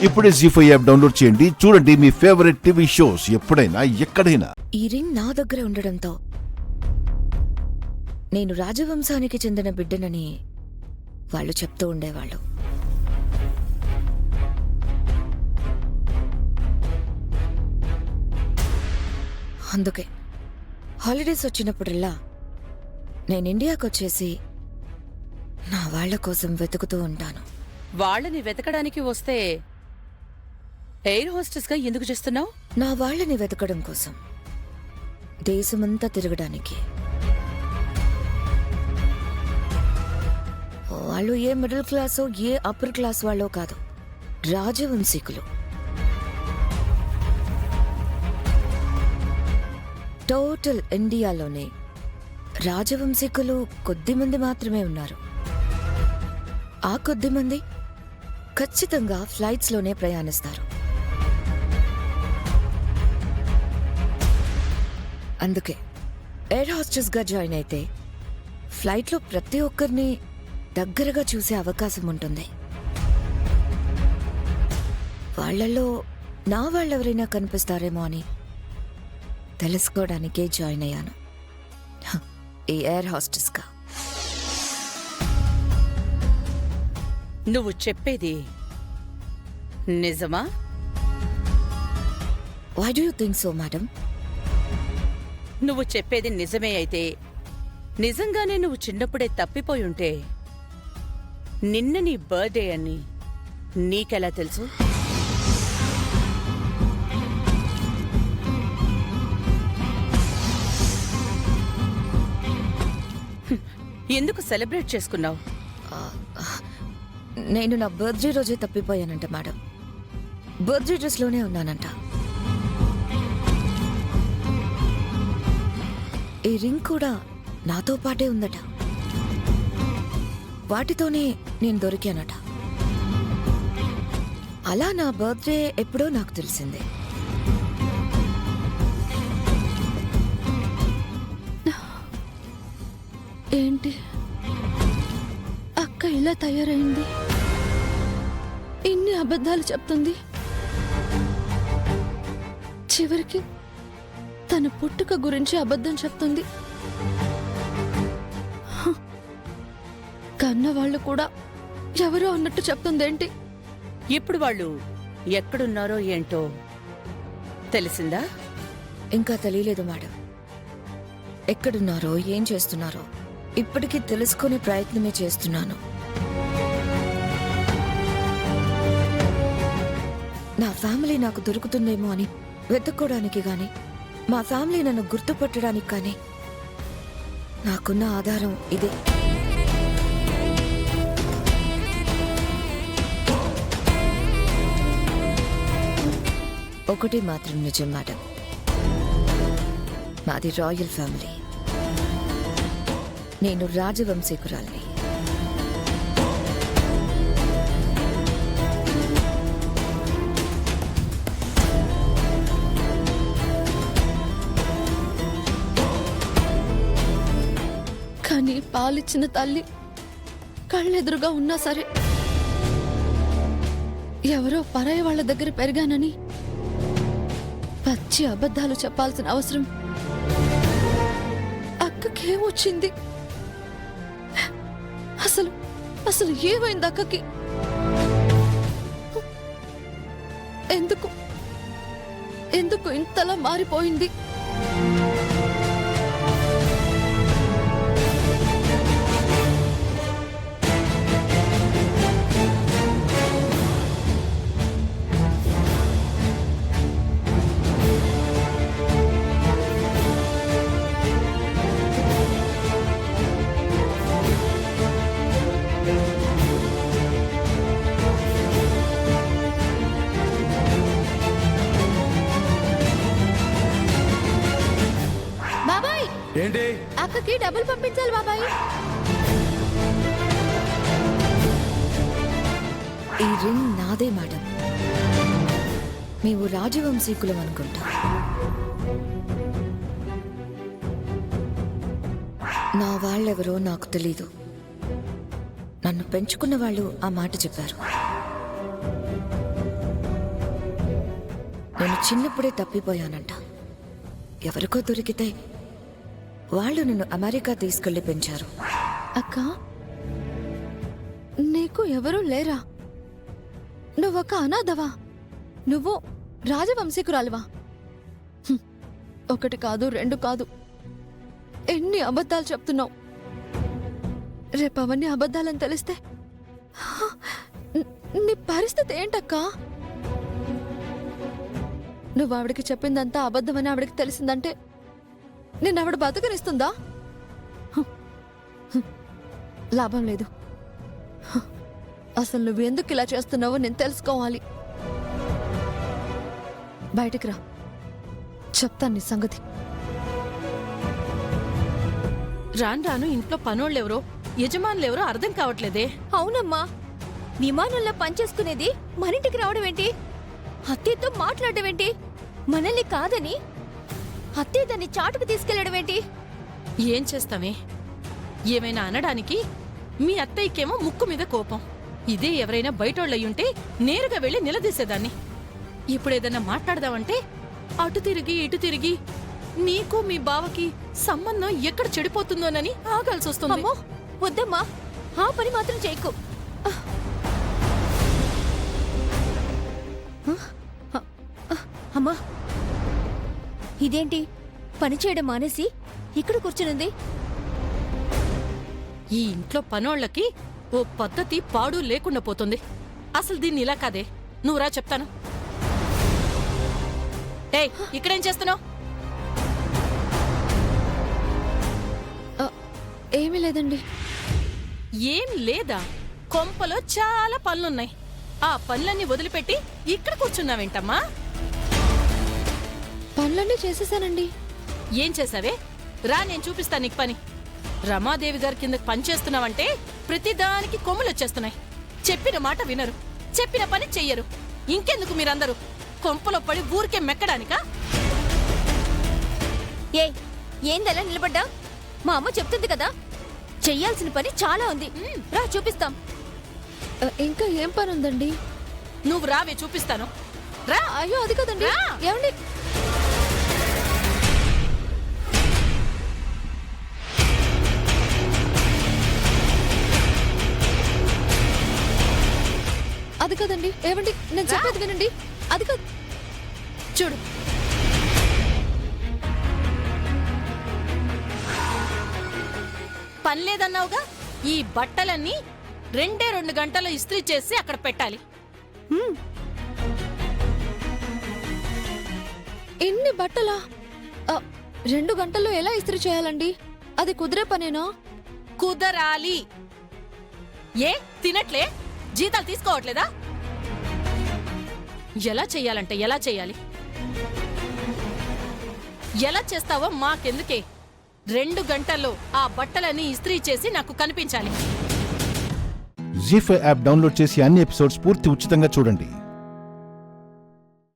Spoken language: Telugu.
ఇప్పుడే జీ5 యాప్ డౌన్లోడ్ చేయండి. చూడండి మీ ఫేవరెట్ టీవీ షోస్ ఎప్పుడైనా ఎక్కడైనా. ఈ రింగ్ నా దగ్గర ఉండడంతో నేను రాజవంశానికి చెందిన బిడ్డనని వాళ్ళు చెప్తూ ఉండేవాళ్ళు. అందుకే హాలిడేస్ వచ్చినప్పుడల్లా నేను ఇండియాకి వచ్చేసి నా వాళ్ల కోసం వెతుకుతూ ఉంటాను. వాళ్ళని వెతకడానికి వస్తే ఎయిర్ హోస్టెస్ గా ఎందుకు చేస్తున్నావు? నా వాళ్ళని వెతకడం కోసం, దేశమంతా తిరగడానికి. వాళ్ళు a middle క్లాసో A upper class వాళ్ళో కాదు, రాజవంశీకులు. టోటల్ ఇండియాలోనే రాజవంశీకులు కొద్దిమంది మాత్రమే ఉన్నారు. ఆ కొద్దిమంది ఖచ్చితంగా ఫ్లైట్స్లోనే ప్రయాణిస్తారు. అందుకే ఎయిర్ హోస్టెస్గా జాయిన్ అయితే ఫ్లైట్లో ప్రతి ఒక్కరిని దగ్గరగా చూసే అవకాశం ఉంటుంది. వాళ్లలో నా వాళ్ళెవరైనా కనిపిస్తారేమో అని తెలుసుకోవడానికే జాయిన్ అయ్యాను ఈ ఎయిర్ హోస్టెస్గా. నువ్వు చెప్పేది నిజమా? Why do you think so madam? నువ్వు చెప్పేది నిజమే అయితే, నిజంగానే నువ్వు చిన్నప్పుడే తప్పిపోయి ఉంటే నిన్న నీ బర్త్డే అని నీకెలా తెలుసు? ఎందుకు సెలబ్రేట్ చేసుకున్నావు? నేను నా బర్త్డే రోజే తప్పిపోయానంట మేడం. బర్త్డే డ్రెస్లోనే ఉన్నానంట. ఈ రింగ్ కూడా నాతో పాటే ఉందట. వాటితోనే నేను దొరికానట. అలా నా బర్త్డే ఎప్పుడో నాకు తెలిసిందే. ఏంటి అక్క ఇలా తయారైంది? ఇన్ని అబద్ధాలు చెప్తుంది. చివరికి తన పుట్టుక గురించి అబద్ధం చెప్తుంది. కన్న వాళ్ళు కూడా ఎవరో అన్నట్టు చెప్తుందేంటి? ఇప్పుడు వాళ్ళు ఎక్కడున్నారో ఏంటో తెలిసిందా? ఇంకా తెలియలేదు మేడం. ఎక్కడున్నారో ఏం చేస్తున్నారో ఇప్పటికీ తెలుసుకునే ప్రయత్నమే చేస్తున్నాను. నా ఫ్యామిలీ నాకు దొరుకుతుందేమో అని వెతుక్కోవడానికి గాని, మా ఫ్యామిలీ నన్ను గుర్తుపట్టడానికి కానీ నాకున్న ఆధారం ఇదే. ఒకటి మాత్రం నిజం మేడం, మాది రాయల్ ఫ్యామిలీ. నేను రాజవంశీకురాల్ని. కానీ పాలిచ్చిన తల్లి కళ్ళెదురుగా ఉన్నా సరే, ఎవరో పరాయి వాళ్ళ దగ్గర పెరిగానని పచ్చి అబద్ధాలు చెప్పాల్సిన అవసరం అక్కకేమొచ్చింది? అసలు ఏమైంది అక్కకి? ఎందుకు ఇంతలా మారిపోయింది? ఏంటి? అక్కకి డబ్బులు పంపించాలి బాబాయ్. ఈ రింగ్ నాదే మేడం. మేము రాజవంశీకులం అనుకుంటా. నా వాళ్ళెవరో నాకు తెలీదు. నన్ను పెంచుకున్న వాళ్ళు ఆ మాట చెప్పారు. నేను చిన్నప్పుడే తప్పిపోయానంట. ఎవరికో దొరికితే వాళ్ళు నన్ను అమెరికా తీసుకెళ్లి పెంచారు. అక్క నీకు ఎవరూ లేరా? నువ్వొక అనాథవా? నువ్వు రాజవంశీకురాలువా? హ్మ్. ఒకటి కాదు, రెండు కాదు, ఎన్ని అబద్ధాలు చెప్తున్నావు. రేపు అవన్నీ అబద్ధాలని తెలిస్తే నీ పరిస్థితి ఏంటక్కా? నువ్వు ఆవిడకి చెప్పిందంతా అబద్ధమని ఆవిడకి తెలిసిందంటే నిన్ను ఆవిడ బతకనిస్తుందా? లాభం లేదు. అసలు నువ్వు ఎందుకు ఇలా చేస్తున్నావో నేను తెలుసుకోవాలి. బయటికి రా, చెప్తాను నీ సంగతి. రాను రాను ఇంట్లో పనోళ్ళెవరో యజమానులెవరో అర్థం కావట్లేదే. అవునమ్మా, విమానంలో పనిచేసుకునేది మనింటికి రావడం ఏంటి? అత్తయ్యతో మాట్లాడడం ఏంటి? మనల్ని కాదని అత్తయ్య దాన్ని చాటుకు తీసుకెళ్లడం ఏంటి? ఏం చేస్తామే? ఏమైనా అనడానికి మీ అత్తయ్యకేమో ముక్కు మీద కోపం. ఇదే ఎవరైనా బయటోళ్ళయ్యుంటే నేరుగా వెళ్లి నిలదీసేదాన్ని. ఇప్పుడేదన్నా మాట్లాడదామంటే అటు తిరిగి ఇటు తిరిగి నీకు మీ బావకి సంబంధం ఎక్కడ చెడిపోతుందోనని ఆగాల్సి వస్తుంది. అమ్మో వద్దమ్మా, ఆ పని మాత్రం చేయకు. అమ్మా, ఇదేంటి పని చేయడం మానేసి ఇక్కడ కూర్చునుంది? ఈ ఇంట్లో పనోళ్ళకి ఓ పద్ధతి పాడు లేకుండా పోతుంది. అసలు దీన్ని ఇలా కాదే. నువ్వురా చెప్తాను. ఏయ్, ఇక్కడేం చేస్తున్నావు? ఏమీ లేదండి. ఏం లేదా? కొంపలో చాలా పనులున్నాయి. ఆ పనులన్నీ వదిలిపెట్టి ఇక్కడ కూర్చున్నావేంటమ్మా? పనులన్నీ చేసేసానండి. ఏం చేసావే? రా, నేను చూపిస్తా నీకు పని. రమాదేవి గారి కింద పనిచేస్తున్నావంటే ప్రతిదానికి కొమ్ములొచ్చేస్తున్నాయి. చెప్పిన మాట వినరు, చెప్పిన పని చెయ్యరు. ఇంకెందుకు మీరందరూ కొంపలో పడి ఊరికే మెక్కడానికా? ఏయ్, ఏందలా నిలబడ్డా? మా అమ్మ చెప్తుంది కదా, చెయ్యాల్సిన పని చాలా ఉంది. రా చూపిస్తాం. ఇంకా ఏం పని ఉందండి? నువ్వు రావే, చూపిస్తాను. రా. అయ్యో అది కదండి. రా. ఏమండి? అది కదండి. ఏమండి, నేను చెప్పేది వినండి. అది కాదు. చూడు, పని లేదన్నావుగా? ఈ బట్టలన్నీ 2 గంటలు ఇస్త్రీ చేసి అక్కడ పెట్టాలి. ఎన్ని బట్టలా? 2 గంటల్లో ఎలా ఇస్త్రీ చేయాలండి? అది కుదిరే పనేనా? కుదరాలి. ఏ తినట్లే? జీతాలు తీసుకోవట్లేదా? ఎలా చెయ్యాలంటే ఎలా చెయ్యాలి? ఎలా చేస్తావో మాకెందుకే. 2 గంటల్లో ఆ బట్టలన్నీ ఇస్త్రీ చేసి నాకు కనిపించాలి. జీ5 యాప్ డౌన్లోడ్ చేసి అన్ని ఎపిసోడ్స్ పూర్తి ఉచితంగా చూడండి.